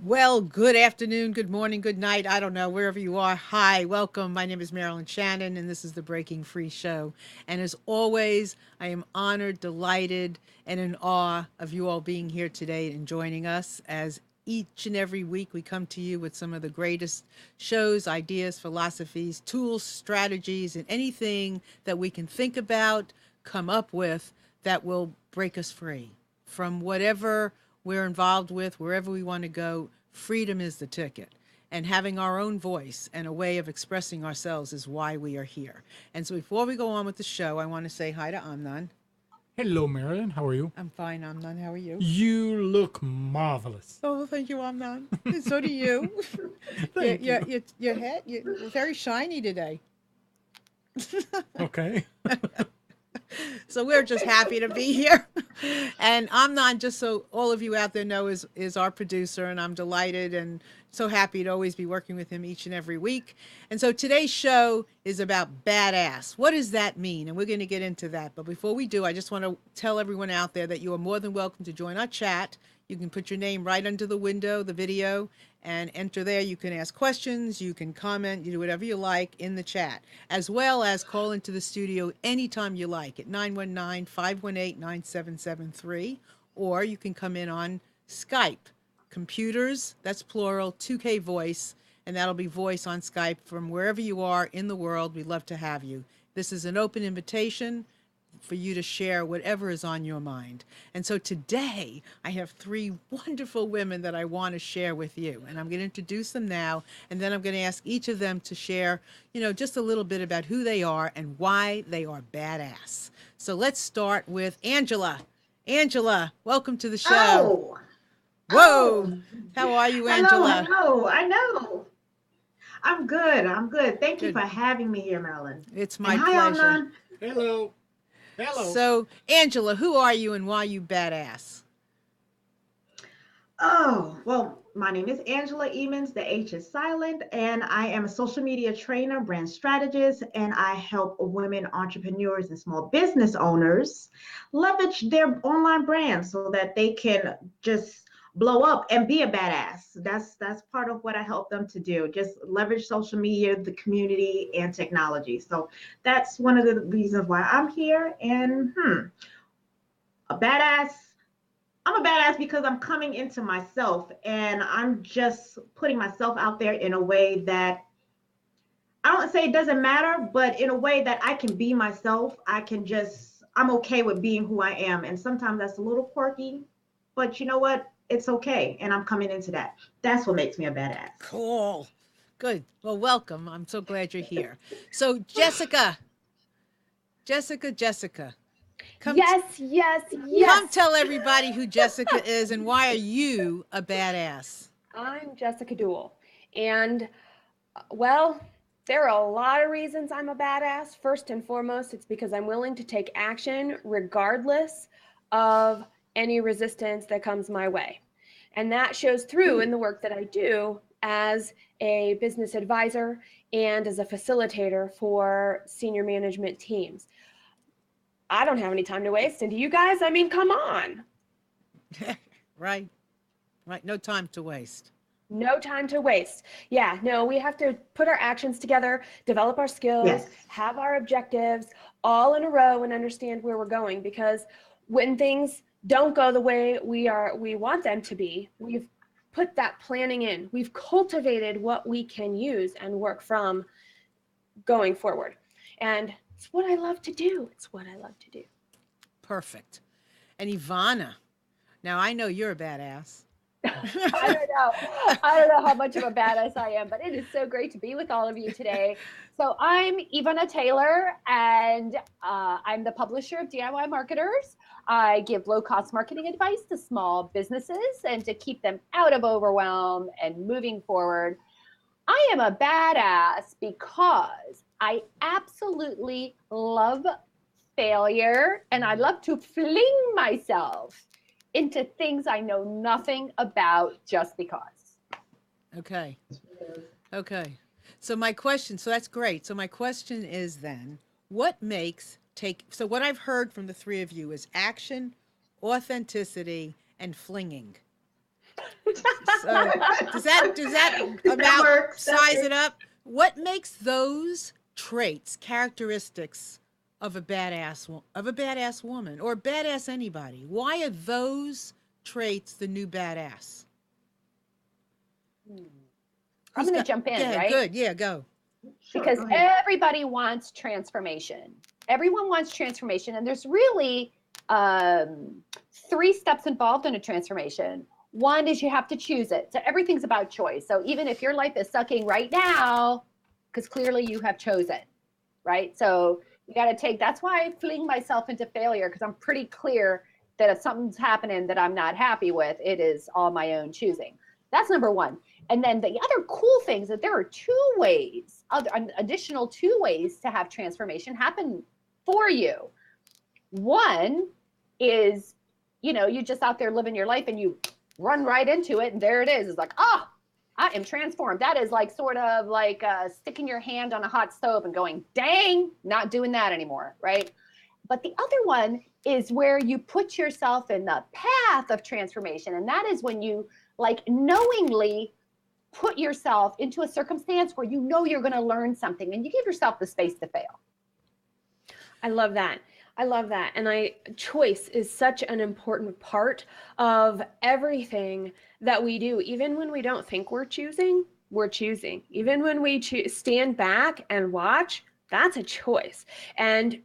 Well, good afternoon, good morning, good night. I don't know, wherever you are. Hi, welcome. My name is Marilyn Shannon, and this is the Breaking Free Show. And as always, I am honored, delighted, and in awe of you all being here today and joining us as each and every week we come to you with some of the greatest shows, ideas, philosophies, tools, strategies, and anything that we can think about, come up with that will break us free from whatever we're involved with, wherever we want to go. Freedom is the ticket. And having our own voice and a way of expressing ourselves is why we are here. And so before we go on with the show, I want to say hi to Amnon. Hello, Marilyn. How are you? I'm fine, Amnon. How are you? You look marvelous. Oh, thank you, Amnon. And so do you. your, Thank your, you. your, your head, you're very shiny today. Okay. So we're just happy to be here. And Amnon, just so all of you out there know, is our producer, and I'm delighted and so happy to always be working with him each and every week. And so today's show is about badass. What does that mean? And we're going to get into that. But before we do, I just want to tell everyone out there that you are more than welcome to join our chat. You can put your name right under the window, the video, and enter there. You can ask questions, you can comment, you do whatever you like in the chat, as well as call into the studio anytime you like at 919-518-9773, or you can come in on Skype. Computers, that's plural, 2K voice, and that'll be voice on Skype from wherever you are in the world. We'd love to have you. This is an open invitation for you to share whatever is on your mind. And so today I have three wonderful women that I want to share with you. And I'm going to introduce them now. And then I'm going to ask each of them to share, just a little bit about who they are and why they are badass. So let's start with Angela. Angela, welcome to the show. Oh, Whoa. oh, How are you, hello, Angela? hello. I know. I'm good. I'm good. Thank you for Good. having me here, Marilyn. It's And my hi, pleasure. Amnon. Hello. Hello. So, Angela, who are you and why you badass? Oh, well, my name is Angela Hemans. The H is silent, and I am a social media trainer, brand strategist, and I help women entrepreneurs and small business owners leverage their online brands so that they can just blow up and be a badass. That's part of what I help them to do. Just leverage social media, the community, and technology. So that's one of the reasons why I'm here. And a badass. I'm a badass because I'm coming into myself and I'm just putting myself out there in a way that I don't say it doesn't matter, but in a way that I can be myself. I'm okay with being who I am. And sometimes that's a little quirky, but you know what? It's okay. And I'm coming into that. That's what makes me a badass. Cool. Good. Well, welcome. I'm so glad you're here. So, Jessica, come t- Yes, yes, come yes. tell everybody who Jessica is and why are you a badass? I'm Jessica Dewell. And, well, there are a lot of reasons I'm a badass. First and foremost, it's because I'm willing to take action regardless of any resistance that comes my way. And that shows through in the work that I do as a business advisor and as a facilitator for senior management teams. I don't have any time to waste. And do you guys? I mean, come on. Right? Right. No time to waste. No time to waste. Yeah, no, we have to put our actions together, develop our skills, Yes. have our objectives all in a row and understand where we're going, because when things don't go the way we want them to be, we've put that planning in. We've cultivated what we can use and work from going forward. And it's what I love to do. It's what I love to do. Perfect. And Ivana, now I know you're a badass. I don't know. I don't know how much of a badass I am, but it is so great to be with all of you today. So I'm Ivana Taylor, and I'm the publisher of DIY Marketers. I give low-cost marketing advice to small businesses and to keep them out of overwhelm and moving forward. I am a badass because I absolutely love failure, and I love to fling myself into things I know nothing about just because. Okay. Okay. So that's great. So my question is then, so what I've heard from the three of you is action, authenticity, and flinging. So does that about works. size it up? What makes those traits, characteristics of a badass woman or badass anybody? Why are those traits the new badass? I'm going to jump in, yeah, right? Good. Yeah, go. Sure, Because go ahead. everybody wants transformation. Everyone wants transformation, and there's really 3 steps involved in a transformation. One is you have to choose it. So everything's about choice. So even if your life is sucking right now, because clearly you have chosen, right? So you got to take, that's why I fling myself into failure, because I'm pretty clear that if something's happening that I'm not happy with, it is all my own choosing. That's number one. And then the other cool thing is that there are 2 ways, additional 2 ways to have transformation happen for you. One is, you're just out there living your life and you run right into it, and there it is. It's like, oh, I am transformed. That is like sort of like sticking your hand on a hot stove and going, dang, not doing that anymore, right? But the other one is where you put yourself in the path of transformation. And that is when you like knowingly put yourself into a circumstance where you know you're going to learn something and you give yourself the space to fail. I love that. I love that. And choice is such an important part of everything that we do. Even when we don't think we're choosing, we're choosing. Even when we stand back and watch, that's a choice. And,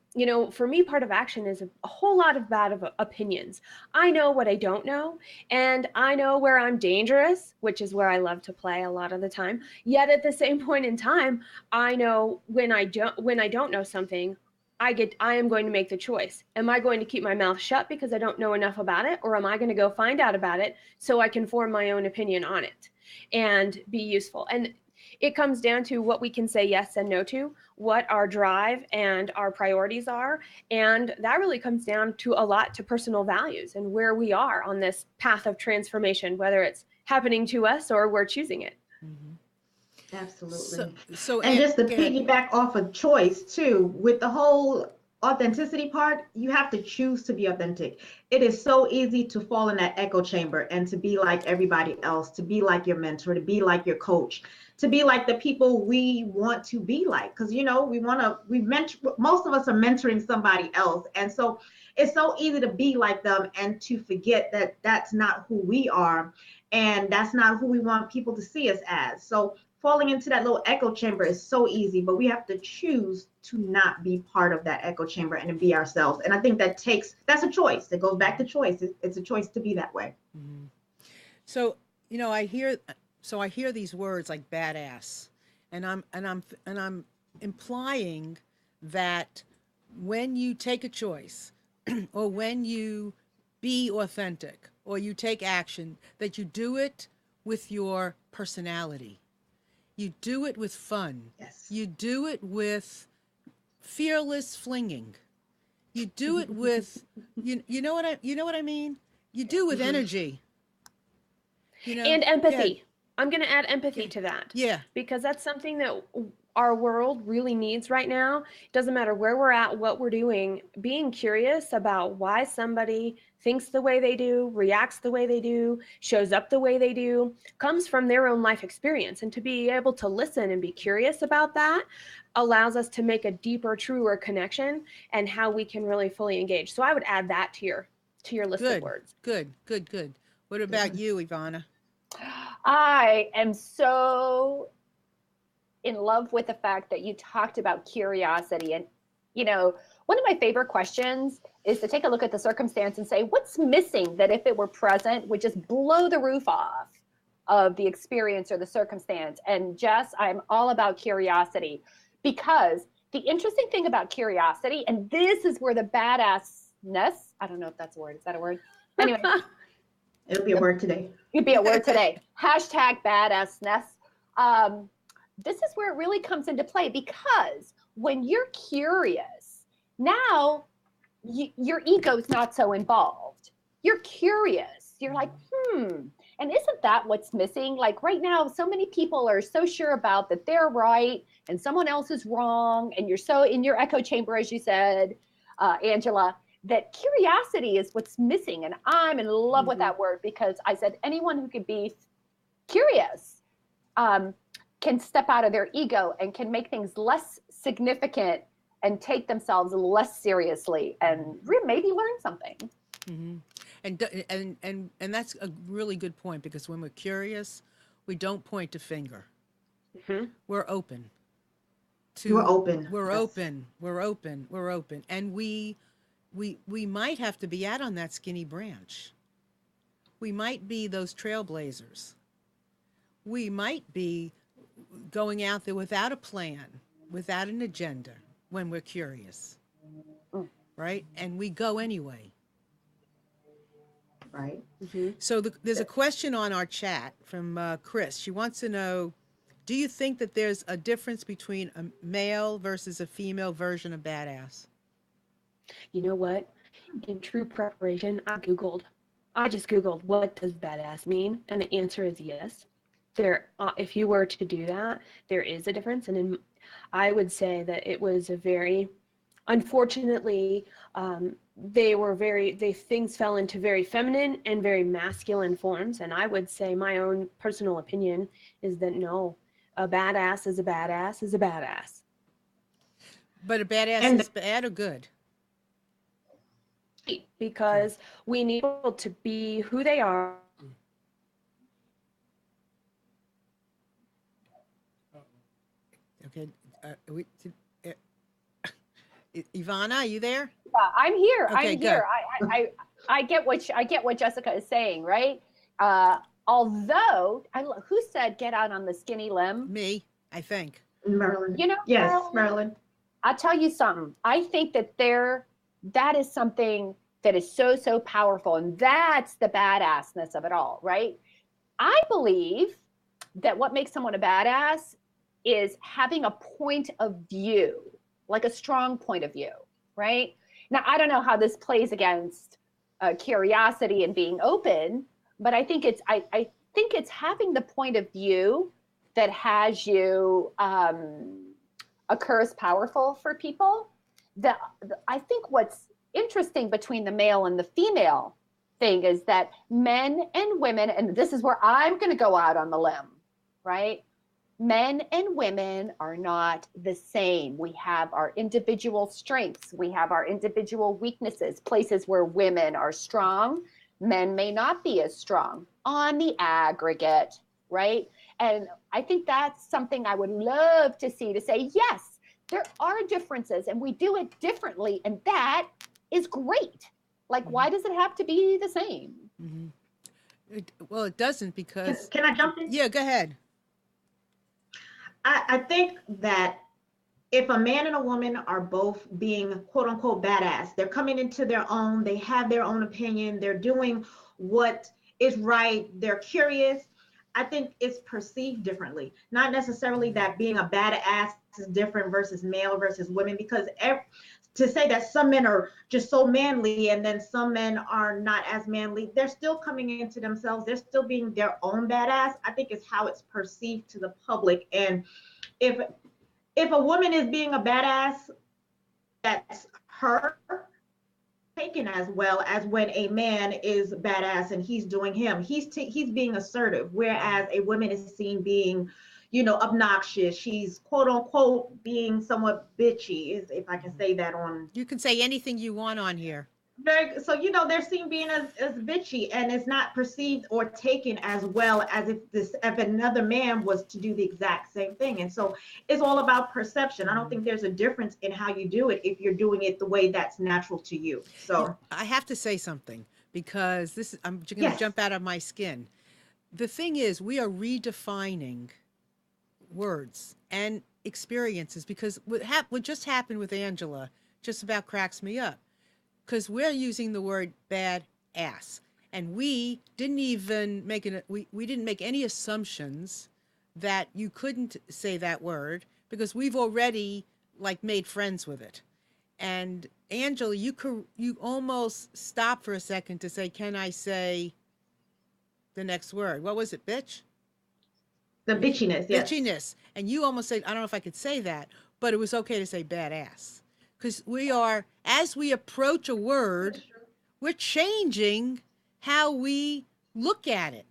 for me, part of action is a whole lot of bad opinions. I know what I don't know, and I know where I'm dangerous, which is where I love to play a lot of the time. Yet at the same point in time, I know when I don't know something, I am going to make the choice. Am I going to keep my mouth shut because I don't know enough about it? Or am I going to go find out about it so I can form my own opinion on it and be useful? And it comes down to what we can say yes and no to, what our drive and our priorities are. And that really comes down to a lot to personal values and where we are on this path of transformation, whether it's happening to us or we're choosing it. Mm-hmm. Absolutely. And just to piggyback off of choice too, with the whole authenticity part, you have to choose to be authentic. It is so easy to fall in that echo chamber and to be like everybody else, to be like your mentor, to be like your coach, to be like the people we want to be like. Because most of us are mentoring somebody else. And so it's so easy to be like them and to forget that that's not who we are. And that's not who we want people to see us as. So falling into that little echo chamber is so easy, but we have to choose to not be part of that echo chamber and to be ourselves. And I think that's a choice. It goes back to choice. It's a choice to be that way. Mm-hmm. So, I hear these words like badass, and I'm implying that when you take a choice or when you be authentic or you take action, that you do it with your personality. You do it with fun. Yes. You do it with fearless flinging. You do it with you know what I mean? You do with energy. And empathy. Yeah. I'm going to add empathy to that. Yeah. Because that's something that our world really needs right now. It doesn't matter where we're at, what we're doing, being curious about why somebody thinks the way they do, reacts the way they do, shows up the way they do, comes from their own life experience. And to be able to listen and be curious about that allows us to make a deeper, truer connection and how we can really fully engage. So I would add that to your list of words. Good. What about you, Ivana? I am so in love with the fact that you talked about curiosity. And, one of my favorite questions is to take a look at the circumstance and say, what's missing that if it were present would just blow the roof off of the experience or the circumstance? And Jess, I'm all about curiosity, because the interesting thing about curiosity, and this is where the badassness, I don't know if that's a word. Is that a word? Anyway. It'll be a word today. It'd be a word today. Hashtag badassness. This is where it really comes into play, because when you're curious, now your ego's not so involved. You're curious. You're like, and isn't that what's missing? Like right now, so many people are so sure about that they're right and someone else is wrong. And you're so in your echo chamber, as you said, Angela, that curiosity is what's missing. And I'm in love with that word, because I said anyone who could be curious can step out of their ego and can make things less significant and take themselves less seriously and maybe learn something. Mm-hmm. And that's a really good point, because when we're curious, we don't point a finger. Mm-hmm. We're open. We're open. We're Yes. open. We're open. We're open. And we might have to be out on that skinny branch. We might be those trailblazers. We might be going out there without a plan, without an agenda, when we're curious, right? And we go anyway. Right. Mm-hmm. So there's a question on our chat from Chris. She wants to know, do you think that there's a difference between a male versus a female version of badass? You know what? In true preparation, I just Googled, what does badass mean? And the answer is yes. If you were to do that, there is a difference. And I would say that it was unfortunately, things fell into very feminine and very masculine forms. And I would say my own personal opinion is that no, a badass is a badass is a badass. But a badass And is bad or good? Because we need people to be who they are. Okay. Ivana, are you there? Yeah, I'm here. Okay, I'm here. I get what Jessica is saying, right? Although who said get out on the skinny limb? Me, I think. Marilyn. You know, Yes, Marilyn. I'll tell you something. I think that is something that is so powerful, and that's the badassness of it all, right? I believe that what makes someone a badass is having a point of view, like a strong point of view, right? Now, I don't know how this plays against curiosity and being open, but I think it's having the point of view that has you occurs powerful for people. I think what's interesting between the male and the female thing is that men and women, and this is where I'm going to go out on the limb, right? Men and women are not the same. We have our individual strengths. We have our individual weaknesses, places where women are strong, men may not be as strong on the aggregate, right? And I think that's something I would love to see, to say, yes, there are differences and we do it differently. And that is great. Like, why does it have to be the same? Mm-hmm. Well, it doesn't, because... Can I jump in? Yeah, go ahead. I think that if a man and a woman are both being quote unquote badass, they're coming into their own, they have their own opinion, they're doing what is right, they're curious, I think it's perceived differently. Not necessarily that being a badass is different versus male versus women, because to say that some men are just so manly and then some men are not as manly, they're still coming into themselves, they're still being their own badass. I think it's how it's perceived to the public. And if a woman is being a badass, that's her taken as well as when a man is badass and he's doing him. He's being assertive, whereas a woman is seen being, obnoxious. She's quote unquote being somewhat bitchy, if I can say that on. You can say anything you want on here. So they're seen being as bitchy, and it's not perceived or taken as well as if another man was to do the exact same thing. And so it's all about perception. I don't think there's a difference in how you do it if you're doing it the way that's natural to you. So I have to say something, because I'm going to jump out of my skin. The thing is, we are redefining words and experiences, because what just happened with Angela just about cracks me up. Because we're using the word bad ass, and we didn't even we didn't make any assumptions that you couldn't say that word, because we've already made friends with it. And Angela, you almost stopped for a second to say, can I say the next word? What was it, bitch? the bitchiness, yes. Bitchiness. And you almost said, I don't know if I could say that, but it was okay to say badass. because we are, as we approach a word, we're changing how we look at it,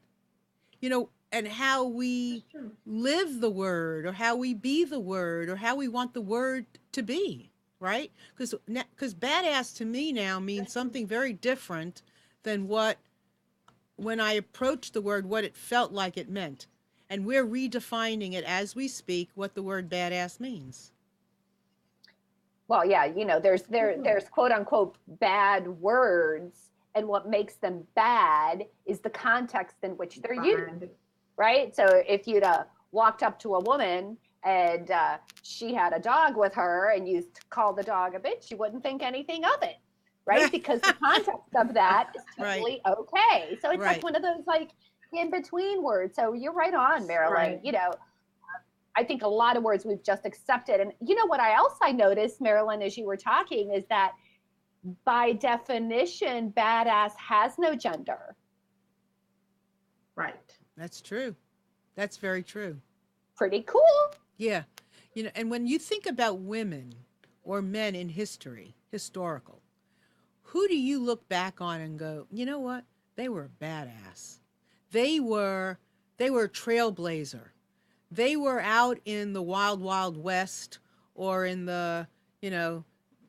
and how we live the word, or how we be the word, or how we want the word to be, right? Because badass to me now means something very different than what, when I approached the word, what it felt like it meant. And we're redefining it as we speak, what the word badass means. Well, yeah, there's quote unquote bad words, and what makes them bad is the context in which they're used, right? So if you'd walked up to a woman and she had a dog with her and you called the dog a bitch, you wouldn't think anything of it, right? Because the context of that is totally okay. So it's like one of those like in between words. So you're right on, Marilyn. I think a lot of words we've just accepted. And what I noticed, Marilyn, as you were talking, is that by definition, badass has no gender. Right. That's true. That's very true. Pretty cool. Yeah. And when you think about women or men in historical, who do you look back on and go, you know what? They were a badass. They were a trailblazer. They were out in the wild, wild west, or in the, in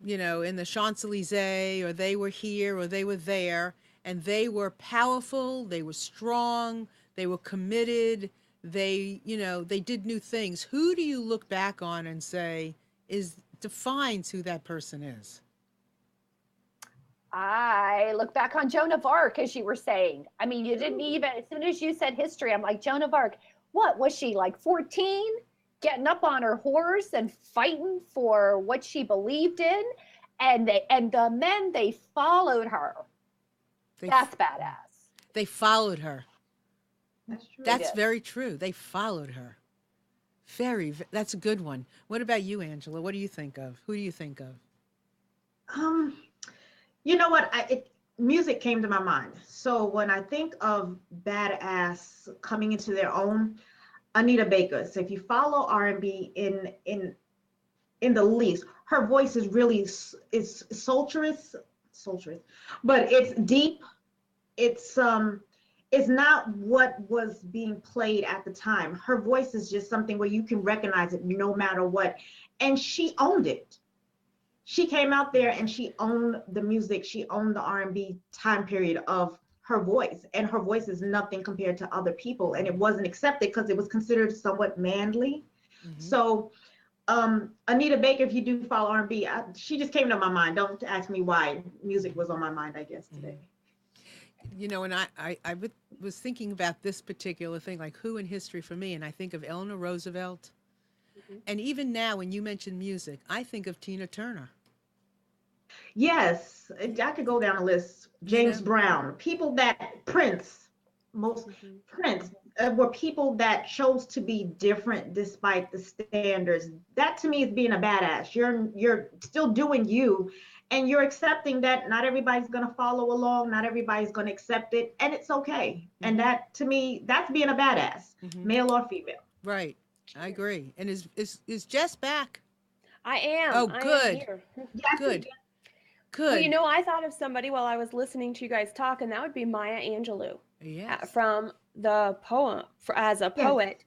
the Champs-Elysees, or they were here or they were there, and they were powerful, they were strong, they were committed, they did new things. Who do you look back on and say defines who that person is? I look back on Joan of Arc, as you were saying. I mean, you didn't even, as soon as you said history, I'm like, Joan of Arc, what was she, like 14? Getting up on her horse and fighting for what she believed in? And the men, they followed her. That's badass. They followed her. That's true. That's very true. They followed her. That's a good one. What about you, Angela? What do you think of? Who do you think of? You know what? Music came to my mind. So when I think of badass coming into their own, Anita Baker. So if you follow R&B in the least, her voice is really is sultruous, but it's deep. It's not what was being played at the time. Her voice is just something where you can recognize it no matter what, and she owned it. She came out there and she owned the music. She owned the R&B time period of her voice, and her voice is nothing compared to other people, and it wasn't accepted because it was considered somewhat manly. Mm-hmm. So Anita Baker, if you do follow R&B, she just came to my mind. Don't ask me why music was on my mind, I guess, today. And I was thinking about this particular thing, like who in history for me, and I think of Eleanor Roosevelt. Mm-hmm. And even now, when you mention music, I think of Tina Turner. Yes, I could go down a list. James Brown, people that Prince were people that chose to be different despite the standards. That to me is being a badass. You're still doing you, and you're accepting that not everybody's going to follow along, not everybody's going to accept it, and it's okay. Mm-hmm. And that to me, that's being a badass, mm-hmm. male or female. Right. I agree. And is Jess back? I am. Oh, good. Good. Good. Well, I thought of somebody while I was listening to you guys talk, and that would be Maya Angelou. Yes. From the poem, as a poet.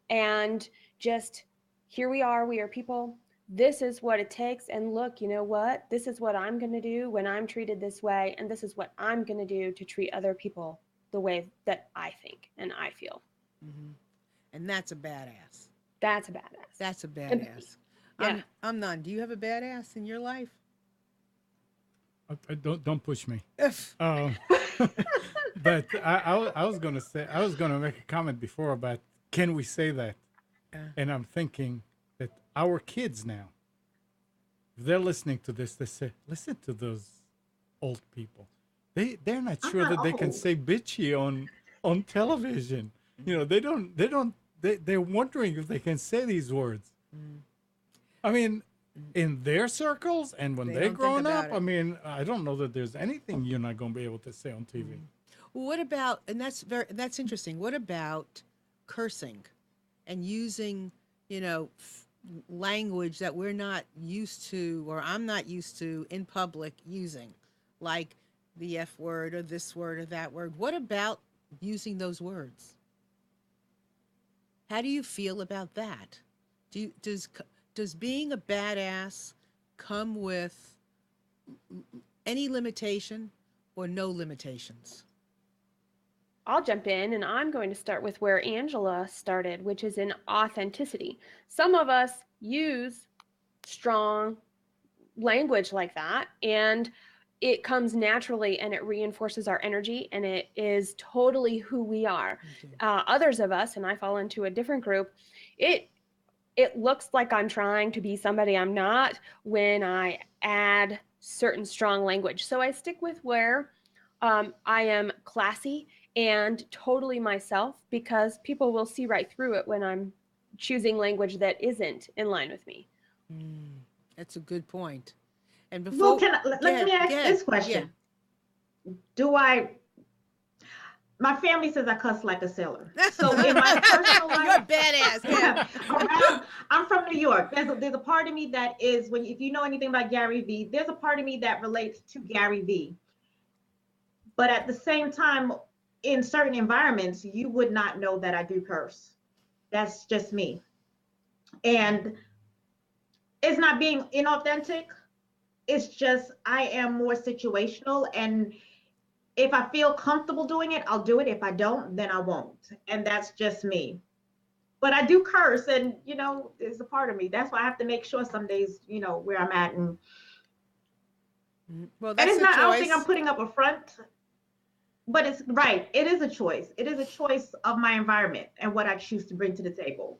Yes. And just, here we are people. This is what it takes. And look, you know what? This is what I'm going to do when I'm treated this way. And this is what I'm going to do to treat other people the way that I think and I feel. Mm-hmm. And that's a badass. That's a badass. That's a badass. Yeah. I'm none. Do you have a badass in your life? Don't push me. But I was gonna make a comment before about can we say that, and I'm thinking that our kids now, if they're listening to this, they say, listen to those old people. They're not sure that they can say bitchy on television. They're wondering if they can say these words. Mm. I mean, in their circles and when they're growing up, I mean, I don't know that there's anything you're not going to be able to say on TV. Mm. Well, what about, and that's interesting. What about cursing and using, language that we're not used to, or I'm not used to in public using, like the F word or this word or that word. What about using those words? How do you feel about that? Does being a badass come with any limitation or no limitations? I'll jump in and I'm going to start with where Angela started, which is in authenticity. Some of us use strong language like that, and it comes naturally and it reinforces our energy and it is totally who we are. Others of us, and I fall into a different group, it looks like I'm trying to be somebody I'm not when I add certain strong language. So I stick with where I am classy and totally myself, because people will see right through it when I'm choosing language that isn't in line with me. That's a good point. And Well, before, let me ask this yeah. question. Do I, my family says I cuss like a sailor. So in my personal You're a life, badass. Yeah. I'm from New York. There's a part of me that is, when, if you know anything about Gary Vee, there's a part of me that relates to Gary Vee. But at the same time, in certain environments, you would not know that I do curse. That's just me. And it's not being inauthentic. It's just I am more situational, and if I feel comfortable doing it, I'll do it. If I don't, then I won't. And that's just me. But I do curse, and it's a part of me. That's why I have to make sure some days, where I'm at, Well, and that's it's a not. I don't think I'm choice. putting up a front, but it's right. It is a choice. It is a choice of my environment and what I choose to bring to the table.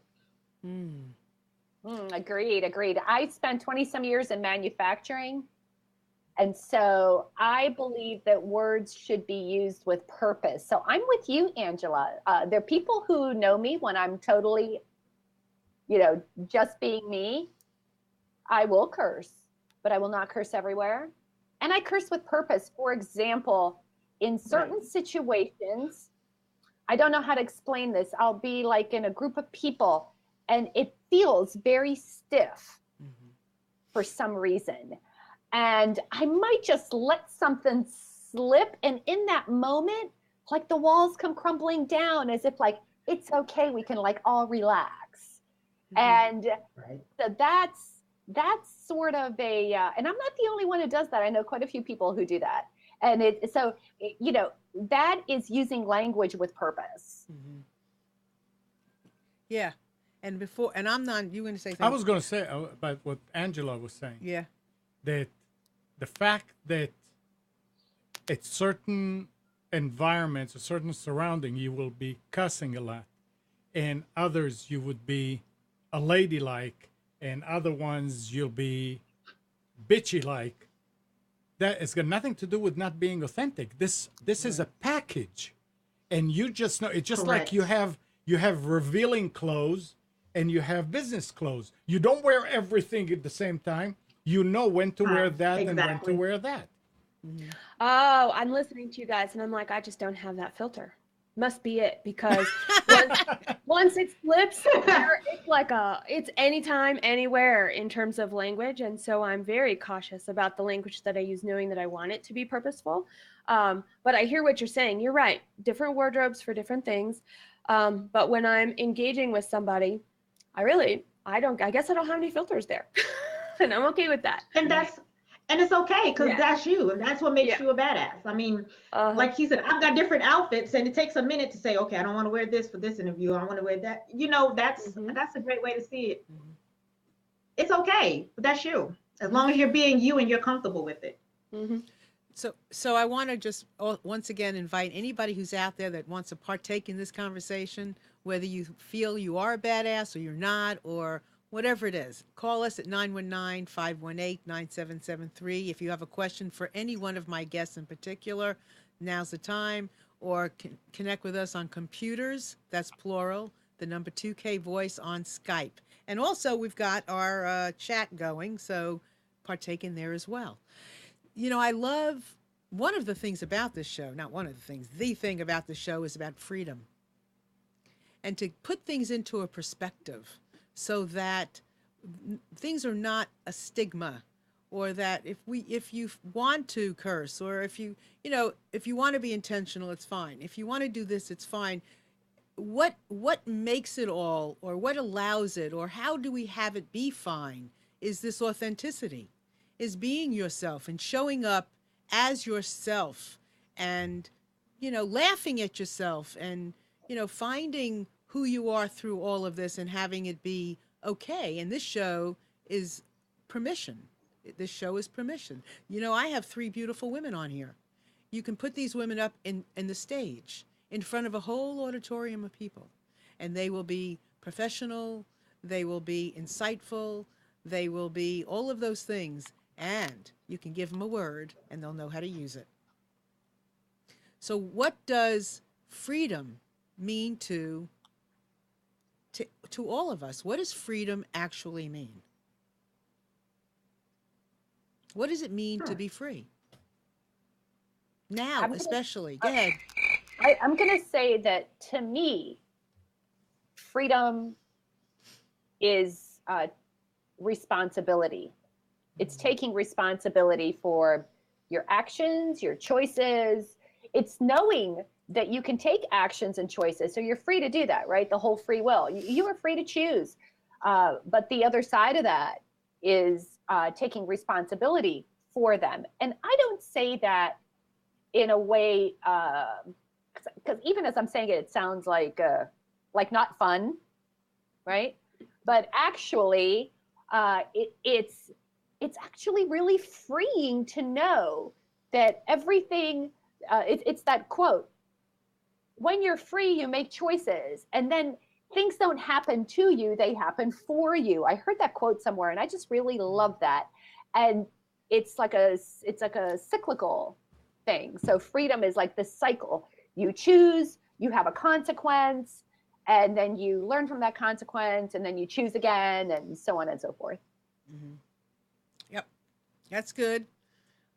Agreed. I spent 20 some years in manufacturing. And so I believe that words should be used with purpose. So I'm with you, Angela. There are people who know me when I'm totally, just being me. I will curse, but I will not curse everywhere. And I curse with purpose. For example, in certain situations, I don't know how to explain this. I'll be like in a group of people and it feels very stiff for some reason. And I might just let something slip. And in that moment, like the walls come crumbling down as if like, it's okay. We can like all relax. And so that's sort of a, and I'm not the only one who does that. I know quite a few people who do that. And that is using language with purpose. Yeah. And I'm not, you were going to say something? I was going to say about what Angela was saying. Yeah. That the fact that at certain environments, a certain surrounding, you will be cussing a lot, and others you would be a ladylike, and other ones you'll be bitchy like. That has got nothing to do with not being authentic. This is a package, and you just know. It's just like you have revealing clothes and you have business clothes. You don't wear everything at the same time. You know when to wear that and when to wear that. Oh, I'm listening to you guys and I'm like, I just don't have that filter. Must be it, because once it slips, it's anytime, anywhere in terms of language. And so I'm very cautious about the language that I use, knowing that I want it to be purposeful. But I hear what you're saying. You're right. Different wardrobes for different things. But when I'm engaging with somebody, I guess I don't have any filters there. And I'm okay with that. And it's okay, because that's you, and that's what makes you a badass. I mean, like he said, I've got different outfits, and it takes a minute to say, okay, I don't want to wear this for this interview. I want to wear that. That's a great way to see it. It's okay, but that's you, as long as you're being you and you're comfortable with it. So I want to just once again invite anybody who's out there that wants to partake in this conversation, whether you feel you are a badass or you're not, or whatever it is. Call us at 919-518-9773. If you have a question for any one of my guests in particular, now's the time. Or connect with us on computers, that's plural, the number 2K voice on Skype. And also we've got our chat going, so partake in there as well. I love one of the things about this show, not one of the things, the thing about the show is about freedom. And to put things into a perspective so that things are not a stigma, or that if you want to curse, or if if you want to be intentional, it's fine. If you want to do this, it's fine. What makes it all, or what allows it, or how do we have it be fine, is this authenticity, is being yourself and showing up as yourself, and laughing at yourself, and finding who you are through all of this, and having it be okay. And this show is permission. This show is permission. I have three beautiful women on here. You can put these women up in the stage in front of a whole auditorium of people, and they will be professional, they will be insightful, they will be all of those things, and you can give them a word and they'll know how to use it. So what does freedom mean to all of us? What does freedom actually mean? What does it mean to be free? Now, especially. Go ahead. I'm going to say that, to me, freedom is responsibility. It's taking responsibility for your actions, your choices. It's knowing that you can take actions and choices. So you're free to do that, right? The whole free will. You are free to choose. But the other side of that is taking responsibility for them. And I don't say that in a way, because even as I'm saying it, it sounds like not fun, right? But actually, it's actually really freeing to know that everything. It's that quote: "When you're free, you make choices, and then things don't happen to you; they happen for you." I heard that quote somewhere, and I just really love that. And it's like a cyclical thing. So freedom is like this cycle. You choose, you have a consequence, and then you learn from that consequence, and then you choose again, and so on and so forth. Mm-hmm. Yep, that's good.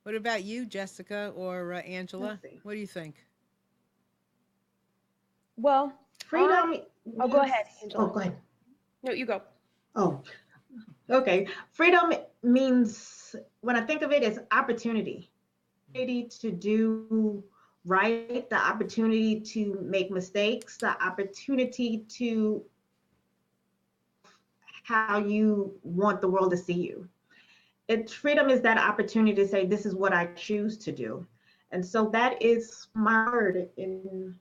What about you, Jessica or Angela? What do you think? Well, Freedom. go ahead, Angela. Oh, go ahead. No, you go. Oh, okay. Freedom means, when I think of it, is opportunity. To do right, the opportunity to make mistakes, the opportunity to how you want the world to see you. Freedom is that opportunity to say, this is what I choose to do. And so that is my word in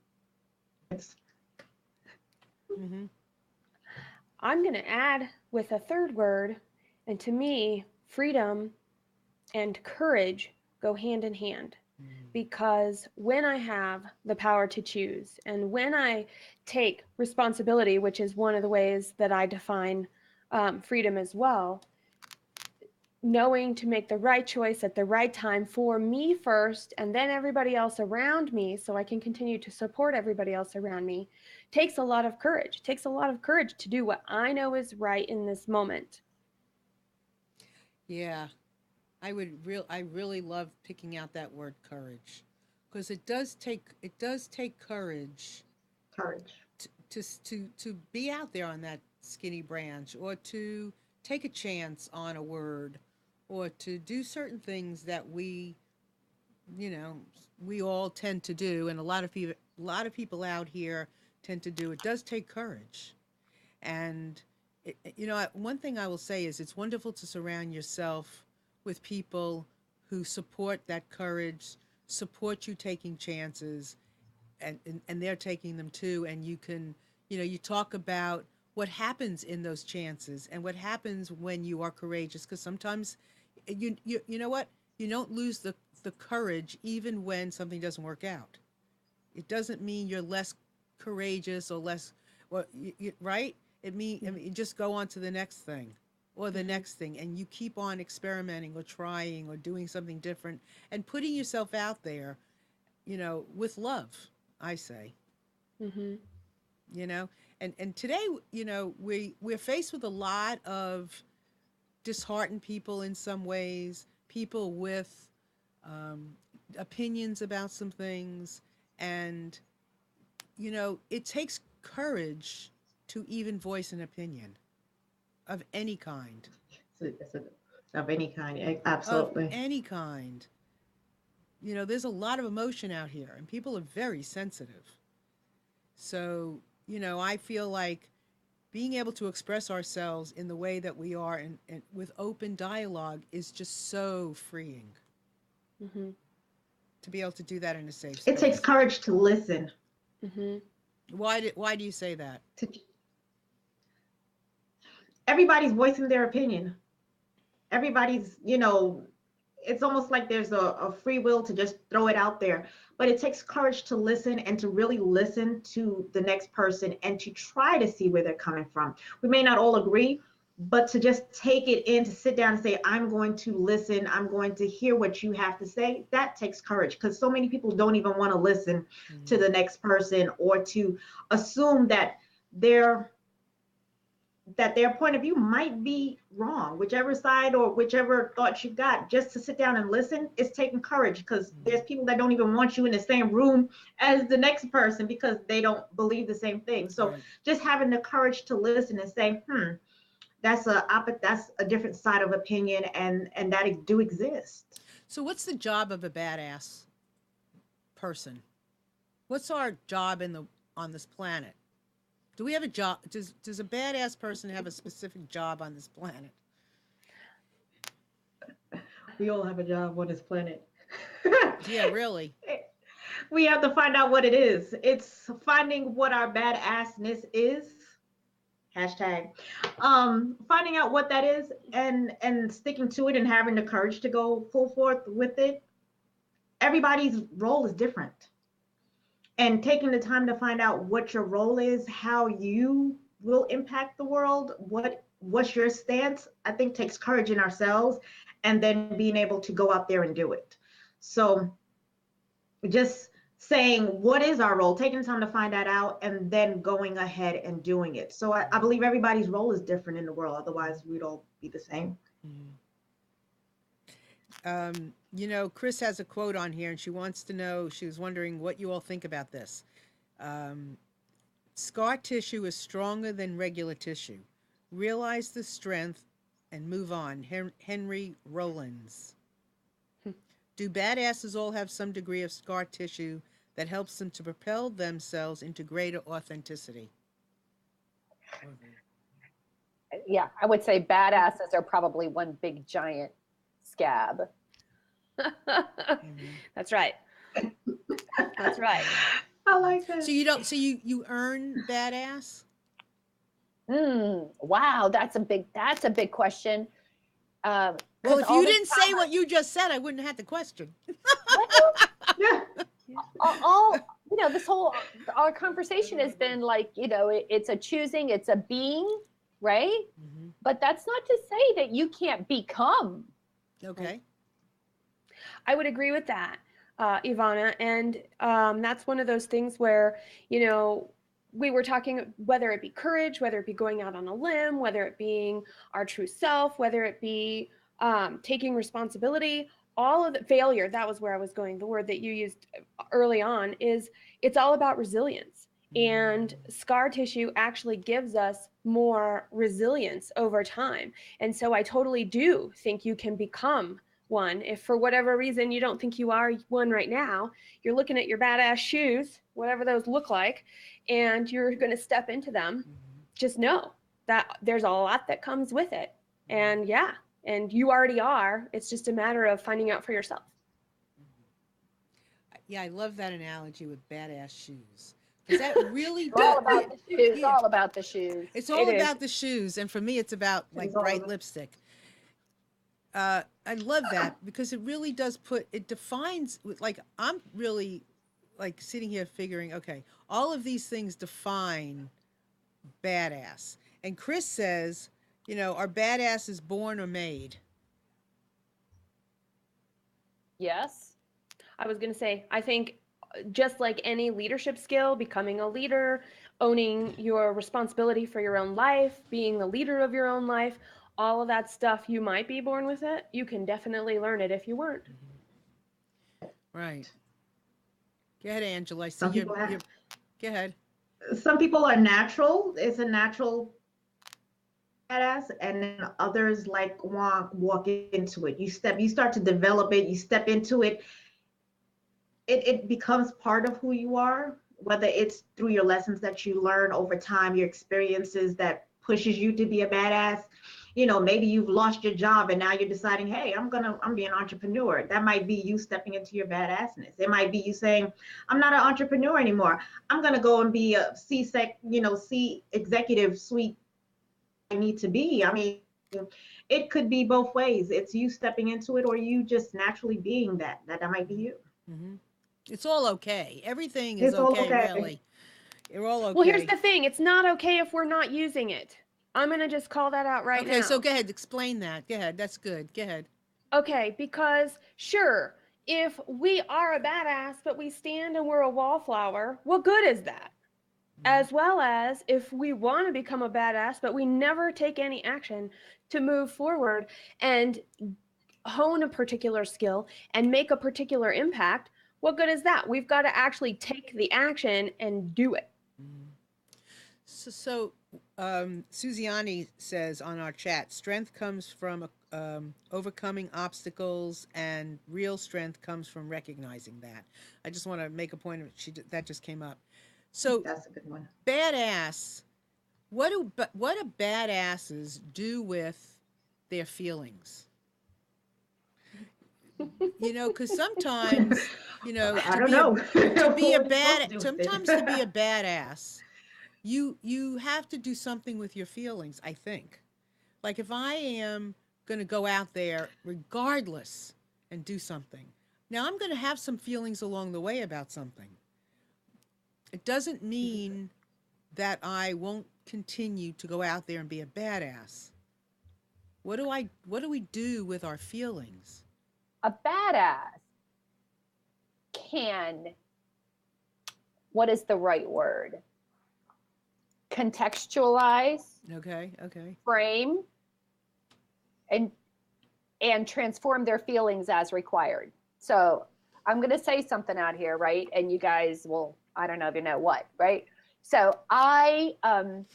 it's. Mm-hmm. I'm going to add with a third word, and to me, freedom and courage go hand in hand. Because when I have the power to choose, and when I take responsibility, which is one of the ways that I define freedom as well, knowing to make the right choice at the right time for me first, and then everybody else around me, so I can continue to support everybody else around me, takes a lot of courage. It takes a lot of courage to do what I know is right in this moment. Yeah, I really love picking out that word courage, because it does take courage Courage. to be out there on that skinny branch, or to take a chance on a word, or to do certain things that you know we all tend to do, and a lot of people out here tend to do. It does take courage. And one thing I will say is, it's wonderful to surround yourself with people who support that courage, support you taking chances, and they're taking them too. And you can, you talk about what happens in those chances, and what happens when you are courageous, because sometimes you know what, you don't lose the courage even when something doesn't work out. It doesn't mean you're less courageous, or less, well, right? I mean, you just go on to the next thing, or the next thing, and you keep on experimenting, or trying, or doing something different, and putting yourself out there, with love, I say. Mm-hmm. And today, we're faced with a lot of disheartened people in some ways, people with opinions about some things, and it takes courage to even voice an opinion. of any kind. Of any kind, Of absolutely. any kind. You know, there's a lot of emotion out here, and people are very sensitive. So, you know, I feel like being able to express ourselves in the way that we are and with open dialogue is just so freeing Mhm. to be able to do that in a safe It takes space. courage to listen. Mhm. Why do you say that? To everybody's voicing their opinion. Everybody's, it's almost like there's a free will to just throw it out there. But it takes courage to listen and to really listen to the next person and to try to see where they're coming from. We may not all agree, but to just take it in, to sit down and say, I'm going to listen, I'm going to hear what you have to say, that takes courage, because so many people don't even want to listen to Mm-hmm. the next person, or to assume that they're that their point of view might be wrong, whichever side or whichever thought you got. Just to sit down and listen is taking courage, because there's people that don't even want you in the same room as the next person because they don't believe the same thing. So Right. just having the courage to listen and say, that's a different side of opinion, and that do exist. So, what's the job of a badass person? What's our job in the on this planet? Do we have a job? Does a badass person have a specific job on this planet? We all have a job on this planet. Yeah, really. We have to find out what it is. It's finding what our badassness is. Hashtag. Finding out what that is, and sticking to it, and having the courage to go full forth with it. Everybody's role is different, and taking the time to find out what your role is, how you will impact the world, what's your stance, I think takes courage in ourselves, and then being able to go out there and do it. So just saying what is our role, taking time to find that out, and then going ahead and doing it. So I believe everybody's role is different in the world, otherwise we'd all be the same. Mhm. You know, Chris has a quote on here, and she wants to know. She was wondering what you all think about this. Um, Scar tissue is stronger than regular tissue. Realize the strength and move on. Henry Rollins. Do badasses all have some degree of scar tissue that helps them to propel themselves into greater authenticity? Yeah, I would say badasses are probably one big giant scab. Mhm. That's right. That's right. I like So that. you don't. So you earn badass. Wow, that's a big question. Well, Because if all you this didn't say time, what you just said, I wouldn't have the question. well, Yeah. all this whole our conversation has been like, it's a choosing, it's a being, right? Hmm. But that's not to say that you can't become. Okay. I would agree with that, Ivana. And that's one of those things where, we were talking, whether it be courage, whether it be going out on a limb, whether it being our true self, whether it be taking responsibility, all of the failure, that was where I was going. The word that you used early on is it's all about resilience. And scar tissue actually gives us more resilience over time. And so I totally do think you can become one. If for whatever reason you don't think you are one right now, you're looking at your badass shoes, whatever those look like, and you're going to step into them. Just know that there's a lot that comes with it. And yeah, and you already are. It's just a matter of finding out for yourself. Yeah, I love that analogy with badass shoes because that really It's all does. about the shoes. Yeah, All about the shoes. it's It all is. about the shoes, and for me, it's about It's like all bright about- lipstick. I love that because it really does it defines, like, I'm really like sitting here figuring, okay, all of these things define badass. And Chris says, are badasses born or made? Yes. I was going to say, I think just like any leadership skill, becoming a leader, owning your responsibility for your own life, being the leader of your own life, all of that stuff, you might be born with it. You can definitely learn it if you weren't. Right. Go ahead, Angela. I see Some people have. Go ahead. Some people are natural. It's a natural badass, and then others like walk into it. You start to develop it, you step into it, it becomes part of who you are, whether it's through your lessons that you learn over time, your experiences that pushes you to be a badass. Maybe you've lost your job and now you're deciding, hey, I'm being an entrepreneur. That might be you stepping into your badassness. It might be you saying, I'm not an entrepreneur anymore. I'm gonna go and be a C executive suite I need to be. I mean, it could be both ways. It's you stepping into it or you just naturally being that. That might be you. Hmm. It's all okay. Everything is It's all okay, okay. really. You're all Well, here's okay. the thing. It's not okay if we're not using it. I'm going to just call that out right Okay, now. so go ahead, explain that. Go ahead. That's good. Go ahead. Okay, because sure, if we are a badass, but we stand and we're a wallflower, what good is that? As well as if we want to become a badass, but we never take any action to move forward and hone a particular skill and make a particular impact, what good is that? We've got to actually take the action and do it. So, Suziani says on our chat, strength comes from overcoming obstacles, and real strength comes from recognizing that. I just want to make a point of it. That just came up. So, That's a good one. badass. What do badasses do with their feelings? Because sometimes, I to don't be a know. to be a What it's supposed bad to do with sometimes to be a it. badass, you have to do something with your feelings, I think. Like if I am going to go out there regardless and do something. Now I'm going to have some feelings along the way about something. It doesn't mean that I won't continue to go out there and be a badass. What do we do with our feelings? A badass can, what is the right word? Contextualize, Okay, okay. frame, and transform their feelings as required. So I'm going to say something out here, right? And you guys will, I don't know if you know what, right? So I am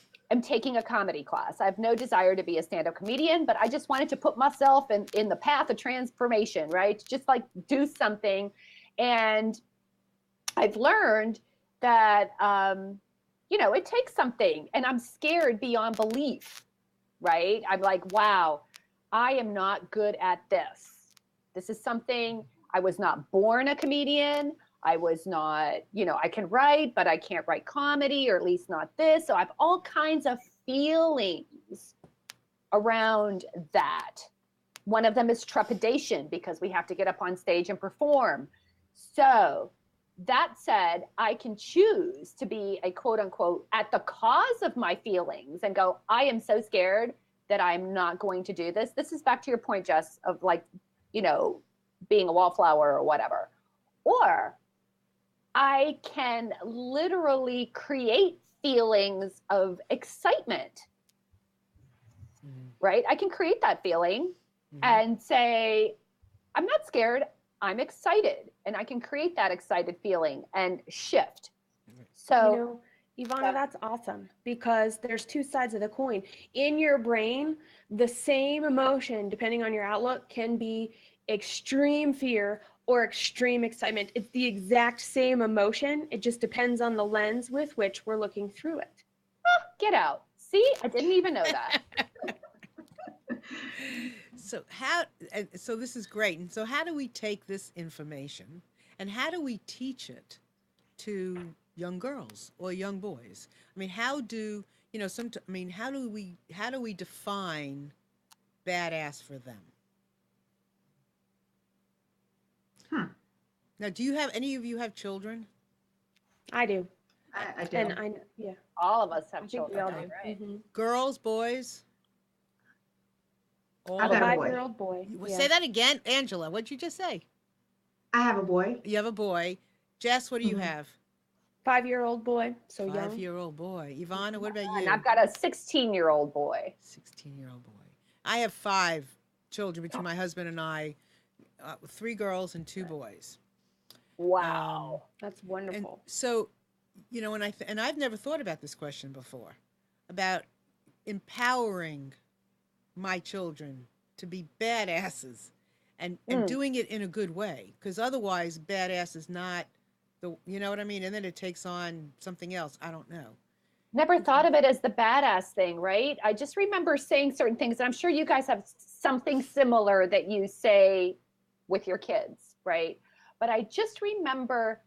taking a comedy class. I have no desire to be a stand-up comedian, but I just wanted to put myself in the path of transformation, right? Just like do something. And I've learned that, it takes something, and I'm scared beyond belief, right? I'm like, wow, I am not good at this. This is something, I was not born a comedian. I was not, I can write, but I can't write comedy, or at least not this. So I have all kinds of feelings around that. One of them is trepidation because we have to get up on stage and perform. So that said, I can choose to be a quote unquote at the cause of my feelings and go, I am so scared that I'm not going to do this. This is back to your point, Jess, of like, being a wallflower or whatever. Or I can literally create feelings of excitement, right? I can create that feeling and say, I'm not scared, I'm excited. And I can create that excited feeling and shift. So, Ivana, that's awesome because there's two sides of the coin. In your brain, the same emotion, depending on your outlook, can be extreme fear or extreme excitement. It's the exact same emotion. It just depends on the lens with which we're looking through it. get out. See, I didn't even know that. So this is great. And so how do we take this information and how do we teach it to young girls or young boys? I mean, how do we define badass for them? Now, do you have any of you have children? I do. I do. And yeah. All of us have I think children. we all Right? do. Right. Mm-hmm. Girls, boys? I A got a boy. 5-year-old boy. Say that again, Angela. What'd you just say? I have a boy. You have a boy. Jess, what do you have? 5-year-old boy. So young. 5-year-old boy. Ivana, what about And you? I've got a 16-year-old boy. 16-year-old boy. I have 5 children between my husband and I, 3 girls and 2 boys. Wow. That's And wonderful. so, and I've never thought about this question before, about empowering my children to be badasses and Mm. doing it in a good way, because otherwise badass is not the, you know what I mean, and then it takes on something else. I don't know. Never thought of it as the badass thing, right? I just remember saying certain things. And I'm sure you guys have something similar that you say with your kids, right? But I just remember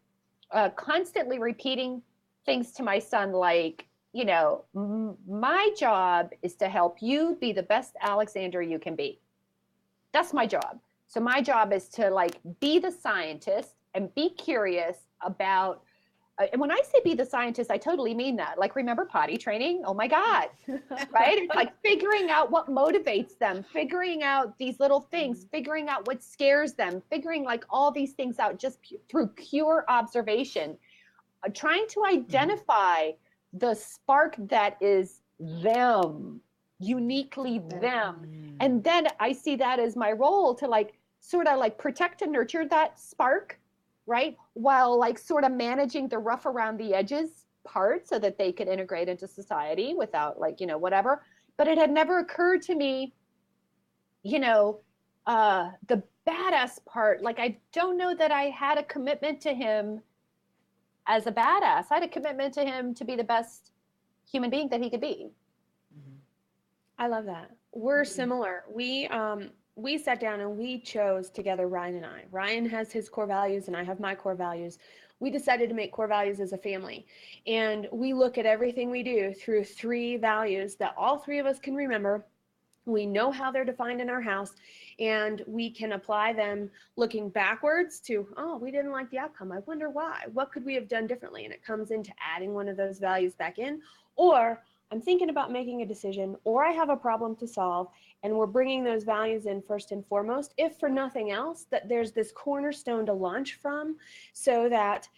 constantly repeating things to my son like, my job is to help you be the best Alexander you can be. That's my job. So my job is to like be the scientist and be curious about and when I say be the scientist, I totally mean that. Like, remember potty training? Oh my God, right? It's like figuring out what motivates them, figuring out these little things, figuring out what scares them, figuring like all these things out just through pure observation, trying to identify the spark that is them, uniquely them. And then I see that as my role to like sort of like protect and nurture that spark, right? While like sort of managing the rough around the edges part so that they could integrate into society without like, whatever. But it had never occurred to me, the badass part. Like, I don't know that I had a commitment to him as a badass. I had a commitment to him to be the best human being that he could be. I love that. We're similar. We sat down and we chose together, Ryan and I. Ryan has his core values and I have my core values. We decided to make core values as a family. And we look at everything we do through 3 values that all 3 of us can remember. We know how they're defined in our house, and we can apply them looking backwards to, oh, we didn't like the outcome. I wonder why. What could we have done differently? And it comes into adding one of those values back in. Or I'm thinking about making a decision, or I have a problem to solve, and we're bringing those values in first and foremost, if for nothing else, that there's this cornerstone to launch from, so that